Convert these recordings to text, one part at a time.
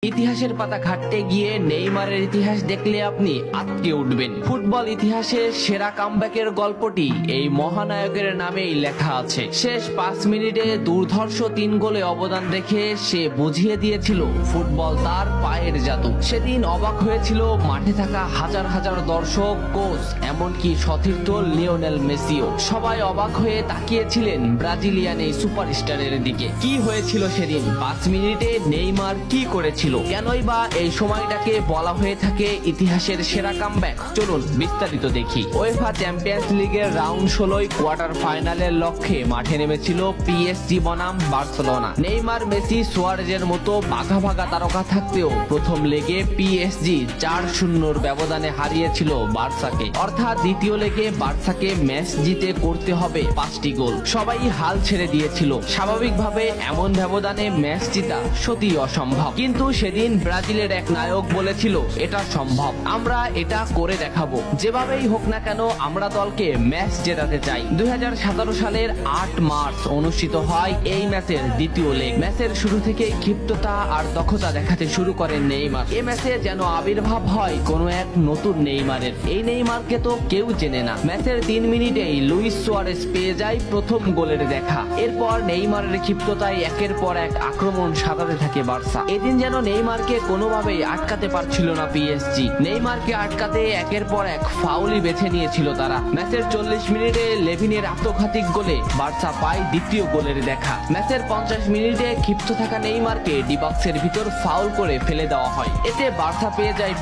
ইতিহাসের পাতা ঘাটতে গিয়ে নেইমারের ইতিহাস দেখলে আপনি আঁতকে উঠবেন। ফুটবল ইতিহাসে সেরা কামব্যাকের গল্পটি এই মহানায়কের নামেই লেখা আছে। শেষ 5 মিনিটে দুর্ধর্ষ 3 গোলে অবদান রেখে সে বুঝিয়ে দিয়েছিল ফুটবল তার পায়ের জাদু। সেদিন অবাক হয়েছিল মাঠে থাকা হাজার হাজার দর্শক, কোচ, এমনকি সতীর্থ লিওনেল মেসিও। সবাই অবাক হয়ে তাকিয়েছিলেন ব্রাজিলিয়ান এই সুপারস্টারের দিকে। কি হয়েছিল সেদিন? 5 মিনিটে নেইমার কি করেছিল? কেনই বা এই সময়টাকে বলা হয়ে থাকে ইতিহাসের সেরা কামব্যাক? চলুন বিস্তারিত দেখি। উয়েফা চ্যাম্পিয়ন্স লিগের রাউন্ড 16 কোয়ার্টার ফাইনালের লক্ষ্যে মাঠে নেমেছিল পিএসজি বনাম বার্সেলোনা। নেইমার, মেসি, সুয়ারেজের মতো বাঘা বাঘা তারকা থাকতেও প্রথম লেগে পিএসজি 4-0 ব্যবধানে হারিয়েছিল বার্সাকে। অর্থাৎ দ্বিতীয় লেগে বার্সাকে ম্যাচ জিতে করতে হবে 5টি গোল। সবাই হাল ছেড়ে দিয়েছিল। স্বাভাবিকভাবে এমন ব্যবধানে ম্যাচ জিতা সত্যি অসম্ভব, কিন্তু সেদিন ব্রাজিলের এক নায়ক বলেছিল এটা সম্ভব, আমরা এটা করে দেখাবো। যেভাবেই হোক না কেন আমরা দলকে ম্যাচ জেতাতে চাই। 2017 সালের 8 মার্চ অনুষ্ঠিত হয় এই ম্যাচের দ্বিতীয় লেগ। ম্যাচের শুরু থেকেই ক্ষিপ্ততা আর দক্ষতা দেখাতে শুরু করেন নেইমার। এই ম্যাচে যেন আবির্ভাব হয় কোনো এক নতুন নেইমারের। এই নেইমারকে তো কেউ চেনে না। ম্যাচের 3 মিনিটেই লুইস সুয়ারেজ পেয়ে যায় প্রথম গোলের দেখা। এরপর নেইমারের ক্ষিপ্ততায় একের পর এক আক্রমণ সাজাতে থাকে বার্সা। এদিন যেন নেইমারকে কোনোভাবেই আটকাতে পারছিল না পিএসজি। নেইমারকে আটকাতে একের পর এক ফাউলই বেছে নিয়েছিল তারা। ম্যাচের 40 মিনিটে লেভিনের আত্মঘাতী গোলে বার্সা পায় দ্বিতীয় গোলের দেখা। ম্যাচের 50 মিনিটে ক্ষিপ্ত থাকা নেইমারকে ডি বক্সের ভিতর ফাউল করে ফেলে দেওয়া হয়। এতে বার্সা পেয়ে যায়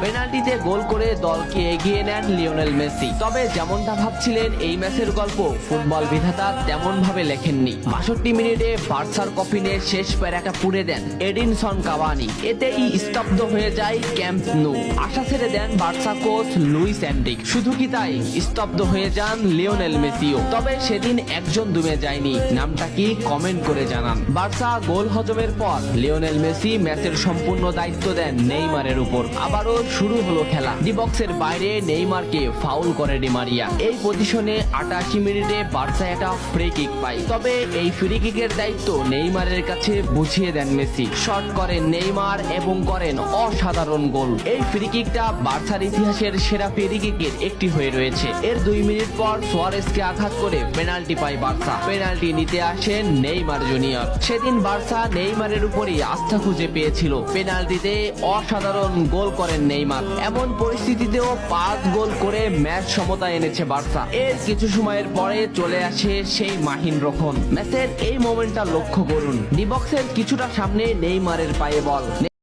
পেনাল্টিতে গোল করে দলকে এগিয়ে নেন লিওনেল মেসি। তবে যেমনটা ভাবছিলেন এই ম্যাচের গল্প ফুটবল বিধাতা তেমন ভাবে লেখেননি। 62 মিনিটে বার্সার কফিনে শেষ প্যারাটা পুড়ে দেন এডিনসন কাভানি। এতেই স্তব্ধ হয়ে যায় ক্যাম্প নু। আশা ছেড়ে দেন বার্সা কোচ লুইস এনরিক। শুধু কি তাই, স্তব্ধ হয়ে যান লিওনেল মেসিও। তবে সেদিন একজন দমে যায়নি। নামটা কি কমেন্ট করে জানান। বার্সা গোল হজমের পর লিওনেল মেসি ম্যাচের সম্পূর্ণ দায়িত্ব দেন নেইমারের উপর। আবারও শুরু হলো খেলা। ডি বক্সের বাইরে নেইমারকে ফাউল করে ডি মারিয়া। এই পজিশনে 88 মিনিটে বার্সা একটা ফ্রি কিক পায়। তবে এই ফ্রি কিকের দায়িত্ব নেইমারের কাছে বুঝিয়ে দেন মেসি। শট করেন নেইমার এবং করেন অসাধারণ গোল। এই ফ্রি কিকটা বার্সার ইতিহাসের সেরা ফ্রি কিকের একটি হয়ে রয়েছে। এর 2 মিনিট পর সুয়ারেজকে আঘাত করে পেনাল্টি পায় বার্সা। পেনাল্টি নিতে আসেন নেইমার জুনিয়র। সেদিন বার্সা নেইমারের উপরই আস্থা খুঁজে পেয়েছিল। পেনাল্টিতে অসাধারণ গোল করেন নেইমার। এমন পরিস্থিতিতেও 5 গোল করে ম্যাচ সমতা এনেছে বার্সা। এর কিছু সময়ের পরে চলে আসে সেই মাহিন রক্ষণ। ম্যাচের এই মোমেন্টটা লক্ষ্য করুন। ডি বক্সের কিছুটা সামনে নেইমারের পায়ে বল।